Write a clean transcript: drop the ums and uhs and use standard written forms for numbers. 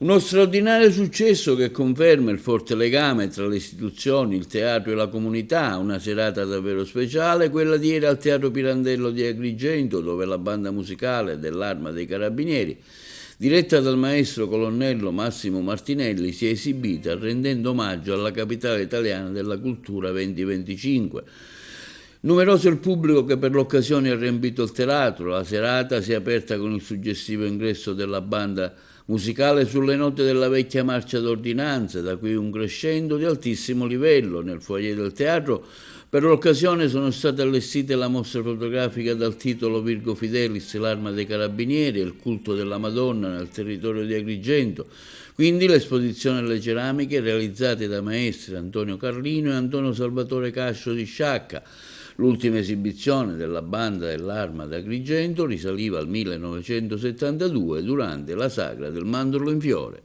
Uno straordinario successo che conferma il forte legame tra le istituzioni, il teatro e la comunità, una serata davvero speciale, quella di ieri al Teatro Pirandello di Agrigento, dove la banda musicale dell'Arma dei Carabinieri, diretta dal maestro colonnello Massimo Martinelli, si è esibita rendendo omaggio alla capitale italiana della cultura 2025. Numeroso il pubblico che per l'occasione ha riempito il teatro. La serata si è aperta con il suggestivo ingresso della banda musicale sulle note della vecchia marcia d'ordinanza, da cui un crescendo di altissimo livello. Nel foyer del teatro per l'occasione sono state allestite la mostra fotografica dal titolo Virgo Fidelis, l'Arma dei Carabinieri e il culto della Madonna nel territorio di Agrigento. Quindi l'esposizione alle ceramiche realizzate da maestri Antonio Carlino e Antonio Salvatore Cascio di Sciacca. L'ultima esibizione della banda dell'Arma ad Agrigento risaliva al 1972 durante la sagra del Mandorlo in Fiore.